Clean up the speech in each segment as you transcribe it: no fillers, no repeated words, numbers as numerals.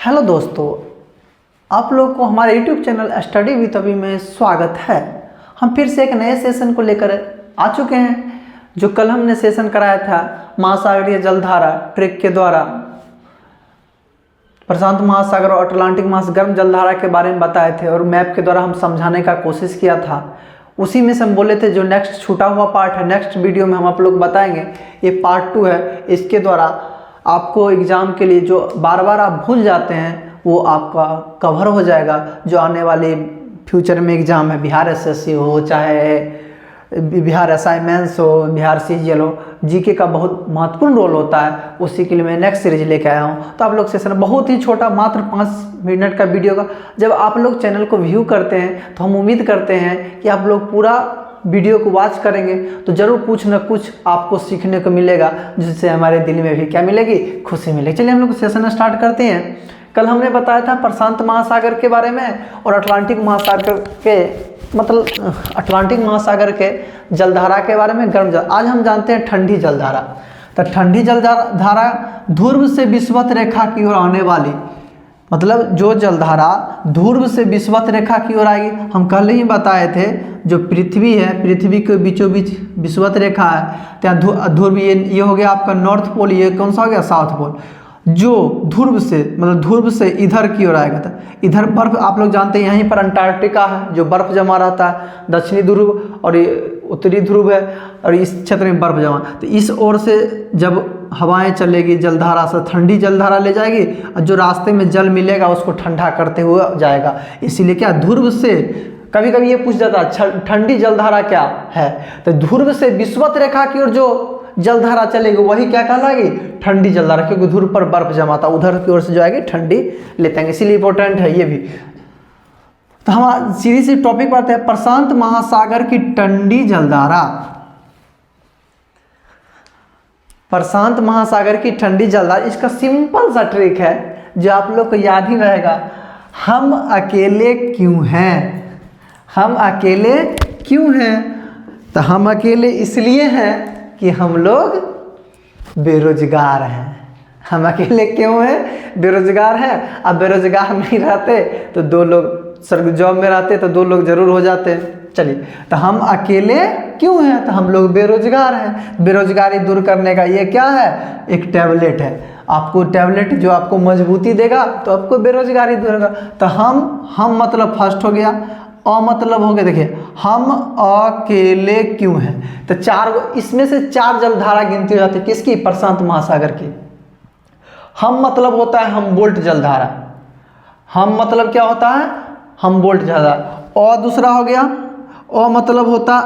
Hello दोस्तों, आप लोग को हमारे यूट्यूब चैनल स्टडी विद अभी में स्वागत है। हम फिर से एक नए सेशन को लेकर आ चुके हैं। जो कल हमने सेशन कराया था महासागरीय जलधारा ट्रैक के द्वारा प्रशांत महासागर और अटलांटिक महासागर गर्म जलधारा के बारे में बताए थे और मैप के द्वारा हम समझाने का कोशिश किया था। उसी में से हम बोले थे जो नेक्स्ट छूटा हुआ पार्ट है नेक्स्ट वीडियो में हम आप लोग बताएंगे। ये पार्ट 2 है। इसके द्वारा आपको एग्ज़ाम के लिए जो बार बार आप भूल जाते हैं वो आपका कवर हो जाएगा। जो आने वाले फ्यूचर में एग्ज़ाम है, बिहार एसएससी हो चाहे बिहार असाइनमेंट्स हो, बिहार सीजीएल हो, जीके का बहुत महत्वपूर्ण रोल होता है। उसी के लिए मैं नेक्स्ट सीरीज लेके आया हूँ। तो आप लोग सेशन बहुत ही छोटा, मात्र 5 मिनट का वीडियो का जब आप लोग चैनल को व्यू करते हैं तो हम उम्मीद करते हैं कि आप लोग पूरा वीडियो को वॉच करेंगे तो ज़रूर कुछ न कुछ आपको सीखने को मिलेगा, जिससे हमारे दिल में भी क्या मिलेगी, खुशी मिलेगी। चलिए हम लोग सेशन स्टार्ट करते हैं। कल हमने बताया था प्रशांत महासागर के बारे में और अटलांटिक महासागर के अटलांटिक महासागर के जलधारा के बारे में, गर्म जल। आज हम जानते हैं ठंडी जलधारा। तो ठंडी जलधारा ध्रुव से विषुवत रेखा की ओर आने वाली, मतलब जो जलधारा ध्रुव से विषुवत रेखा की ओर आएगी। हम कल ही बताए थे जो पृथ्वी है, पृथ्वी के बीचों बीच विषुवत रेखा है। तो ध्रुव ये हो गया आपका नॉर्थ पोल, ये कौन सा हो गया, साउथ पोल। जो ध्रुव से मतलब ध्रुव से इधर की ओर आएगा। था इधर बर्फ आप लोग जानते हैं, यहीं पर अंटार्कटिका है जो बर्फ जमा रहता है। दक्षिणी ध्रुव और उत्तरी ध्रुव है और इस क्षेत्र में बर्फ जमा। तो इस ओर से जब हवाएं चलेगी जलधारा से ठंडी जलधारा ले जाएगी और जो रास्ते में जल मिलेगा उसको ठंडा करते हुए जाएगा। इसीलिए क्या ध्रुव से, कभी कभी ये पूछ जाता है ठंडी जलधारा क्या है, तो ध्रुव से विषुवत रेखा की ओर जो जलधारा चलेगी वही क्या कहलाएगी, ठंडी जलधारा, क्योंकि ध्रुव पर बर्फ जमा था, उधर की ओर से जो आएगी ठंडी लेते हैं। इसीलिए इंपॉर्टेंट है ये भी। तो हम सीरीज से टॉपिक पर आते हैं, प्रशांत महासागर की ठंडी जलधारा। प्रशांत महासागर की ठंडी जलधारा, इसका सिंपल सा ट्रिक है जो आप लोग को याद ही रहेगा। हम अकेले क्यों हैं, हम अकेले क्यों हैं, तो हम अकेले इसलिए हैं कि हम लोग बेरोजगार हैं। हम अकेले क्यों हैं, बेरोजगार हैं। अब बेरोजगार नहीं रहते तो 2 लोग, जॉब में रहते तो 2 लोग जरूर हो जाते। चलिए, तो हम अकेले क्यों हैं, तो हम लोग बेरोजगार हैं। बेरोजगारी दूर करने का ये क्या है, एक टैबलेट है। आपको टैबलेट जो आपको मजबूती देगा तो आपको बेरोजगारी दूर होगा। तो हम मतलब फर्स्ट हो गया, मतलब हो गया। देखिए, हम अकेले क्यों हैं, तो 4, इसमें से 4 जलधारा गिनती हो जाती है। किसकी, प्रशांत महासागर की। हम मतलब होता है हमबोल्ट जलधारा। हम मतलब क्या होता है, हमबोल्ट जलधारा। और दूसरा हो गया, और मतलब होता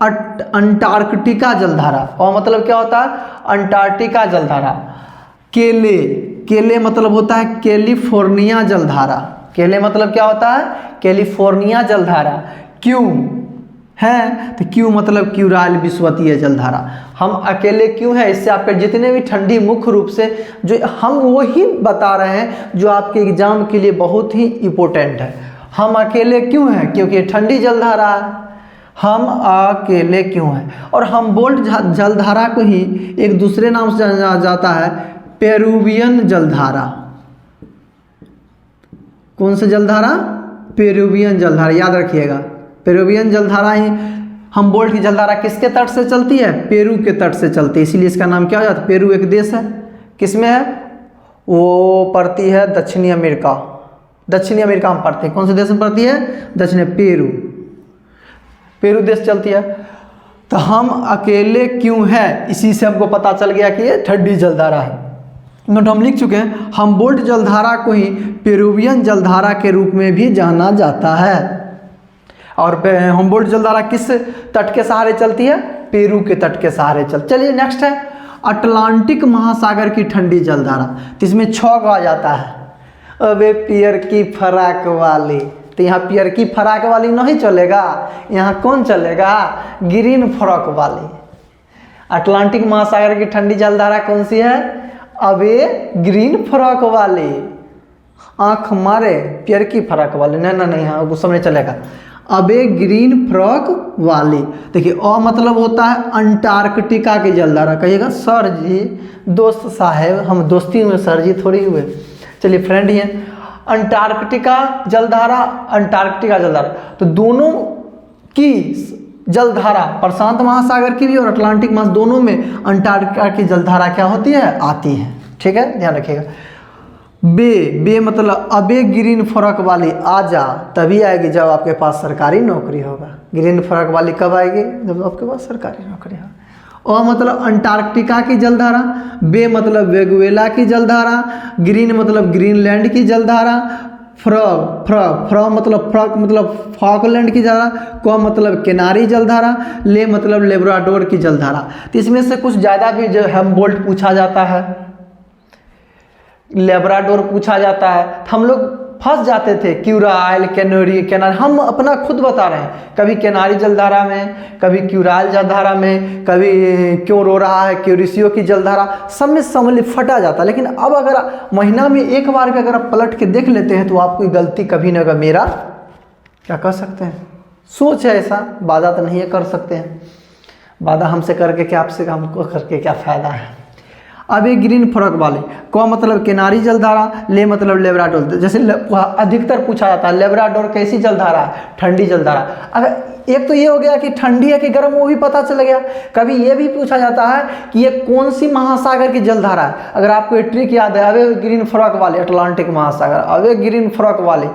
अंटार्कटिका जलधारा। और मतलब क्या होता है, अंटार्कटिका जलधारा। केले मतलब होता है कैलिफोर्निया जलधारा। केले मतलब क्या होता है, कैलिफोर्निया जलधारा। क्यों है, तो क्यों मतलब क्यूराइल विषुवतीय जलधारा। हम अकेले क्यों हैं, इससे आपके जितने भी ठंडी, मुख्य रूप से जो हम वो ही बता रहे हैं जो आपके एग्जाम के लिए बहुत ही इम्पोर्टेंट है। हम अकेले क्यों हैं, क्योंकि ठंडी जलधारा है। हम अकेले क्यों हैं। और हमबोल्ट जलधारा को ही एक दूसरे नाम से जाना जाता है, पेरुवियन जलधारा। कौन सा जलधारा, पेरुवियन जलधारा, याद रखिएगा। पेरुवियन जलधारा ही, हमबोल्ट की जलधारा किसके तट से चलती है, पेरू के तट से चलती है। इसीलिए इसका नाम क्या हो जाता है, पेरू एक देश है। किसमें है, वो पड़ती है दक्षिणी अमेरिका। दक्षिणी अमेरिका में पड़ती है। कौन से देश में पड़ती है, दक्षिण पेरू देश चलती है। तो हम अकेले क्यों हैं, इसी से हमको पता चल गया कि ये ठंडी जलधारा है। नोट हम लिख चुके हैं, हमबोल्ट जलधारा को ही पेरुवियन जलधारा के रूप में भी जाना जाता है। और हमबोल्ट जलधारा किस तट के सहारे चलती है, पेरू के तट के सहारे चलिए नेक्स्ट है अटलांटिक महासागर की ठंडी जलधारा। तो इसमें 6 आ जाता है। अबे पियर की फराक वाली, तो यहाँ पियर की फराक वाली नहीं चलेगा, यहाँ कौन चलेगा, ग्रीन फ्रॉक वाली। अटलांटिक महासागर की ठंडी जलधारा कौन सी है, अबे ग्रीन फ्रॉक वाली। आंख मारे, पियर की फराक वाली, नहीं हाँ वो समझ चलेगा। अबे ग्रीन फ्रॉक वाली। देखिए, मतलब होता है अंटार्कटिका की जलधारा। कहिएगा सर जी, दोस्त साहेब, हम दोस्ती में सर जी थोड़ी हुए। चलिए फ्रेंड ही है। अंटार्कटिका जलधारा, अंटार्कटिका जलधारा, तो दोनों की जलधारा प्रशांत महासागर की भी और अटलांटिक महासागर दोनों में अंटार्कटिका की जलधारा क्या होती है, आती है। ठीक है, ध्यान रखिएगा। बे मतलब अबे ग्रीन फरक वाली आ जा तभी आएगी जब आपके पास सरकारी नौकरी होगा। ग्रीन फरक वाली कब आएगी, जब आपके पास सरकारी नौकरी होगा। और मतलब अंटार्कटिका की जलधारा, बे मतलब वेगुएला की जलधारा, ग्रीन मतलब ग्रीनलैंड की जलधारा, मतलब फॉकलैंड की जलधारा, को मतलब किनारी जलधारा, ले मतलब लेब्राडोर की जलधारा। तो इसमें से कुछ ज़्यादा भी जो हेम्बोल्ट पूछा जाता है, लेब्राडोर पूछा जाता है, तो हम लोग फंस जाते थे। क्यूराइल, कैनरी, हम अपना खुद बता रहे हैं, कभी कैनारी जलधारा में, कभी क्यूराइल जलधारा में, कभी क्यों रो रहा है, क्यूरिसियो की जलधारा, सब में समझ फटा जाता। लेकिन अब अगर महीना में एक बार भी अगर आप पलट के देख लेते हैं तो आपकी गलती कभी ना कभी, मेरा क्या कर सकते हैं, सोच है ऐसा, वादा तो नहीं है कर सकते हैं, वादा हमसे करके क्या, आपसे हमको करके क्या फ़ायदा है। अब ये ग्रीन फरक वाले को मतलब किनारी जलधारा, ले मतलब लेब्राडोर, जैसे अधिकतर पूछा जाता है लेब्राडोर कैसी जलधारा है, ठंडी जलधारा। अगर एक तो ये हो गया कि ठंडी है कि गर्म, वो भी पता चल गया। कभी ये भी पूछा जाता है कि ये कौन सी महासागर की जलधारा है। अगर आपको ये ट्रिक याद है, अबे ग्रीन फरक वाले अटलांटिक महासागर, अबे ग्रीन फरक वाले,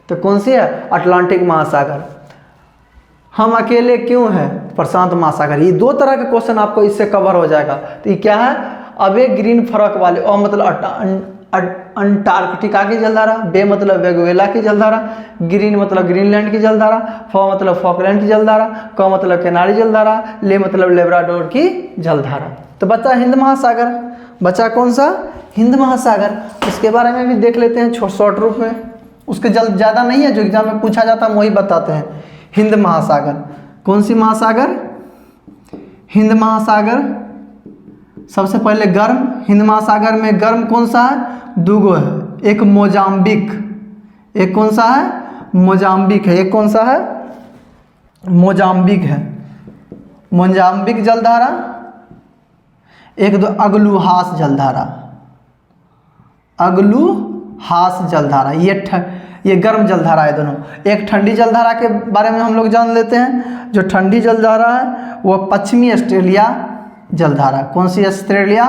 तो कौन सी है, अटलांटिक महासागर। हम अकेले क्यों हैं, प्रशांत महासागर। ये दो तरह के क्वेश्चन आपको इससे कवर हो जाएगा। तो ये क्या है, अबे ग्रीन फरक वाले, और मतलब अंटार्कटिका की जलधारा, बे मतलब वेगुएला की जलधारा, ग्रीन मतलब ग्रीनलैंड की जलधारा, फॉ मतलब फॉकलैंड की जलधारा, क मतलब किनारी जलधारा, ले मतलब लेब्राडोर की जलधारा। तो बचा हिंद महासागर, बचा कौन सा, हिंद महासागर। इसके बारे में भी देख लेते हैं शॉर्ट रूप में, उसके जल ज़्यादा नहीं है, जो एग्जाम में पूछा जाता है वही बताते हैं। हिंद महासागर, कौन सी महासागर, हिंद महासागर। सबसे पहले गर्म, हिंद महासागर में गर्म कौन सा है, दूगो है, एक मोजाम्बिक, एक कौन सा है, मोजाम्बिक है, एक कौन सा है, मोजाम्बिक है, मोजाम्बिक जलधारा। एक दो अगलुहास जलधारा, अगलुहास जलधारा, ये गर्म जलधारा है दोनों। एक ठंडी जलधारा के बारे में हम लोग जान लेते हैं। जो ठंडी जलधारा है वो पश्चिमी ऑस्ट्रेलिया जलधारा, कौन सी ऑस्ट्रेलिया,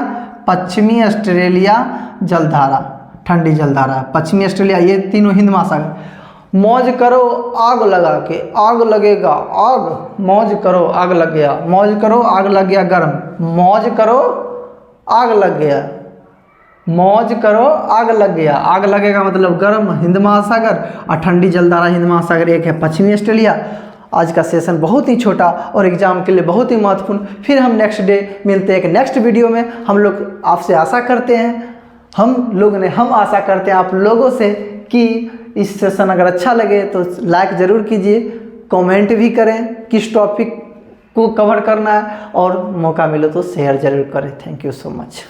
पश्चिमी ऑस्ट्रेलिया जलधारा, ठंडी जलधारा, पश्चिमी ऑस्ट्रेलिया। ये तीनों हिंद महासागर। मौज करो आग लगा के, आग लगेगा, आग, मौज करो आग लग गया, मौज करो आग लग गया गर्म, मौज करो आग लग गया, मौज करो आग लग गया, आग लगेगा मतलब गर्म, हिंद महासागर। और ठंडी जलधारा हिंद महासागर एक है पश्चिमी ऑस्ट्रेलिया। आज का सेशन बहुत ही छोटा और एग्जाम के लिए बहुत ही महत्वपूर्ण। फिर हम नेक्स्ट डे मिलते हैं एक नेक्स्ट वीडियो में। हम लोग आपसे आशा करते हैं, हम आशा करते हैं आप लोगों से कि इस सेशन अगर अच्छा लगे तो लाइक ज़रूर कीजिए, कमेंट भी करें किस टॉपिक को कवर करना है, और मौका मिले तो शेयर ज़रूर करें। Thank you so much.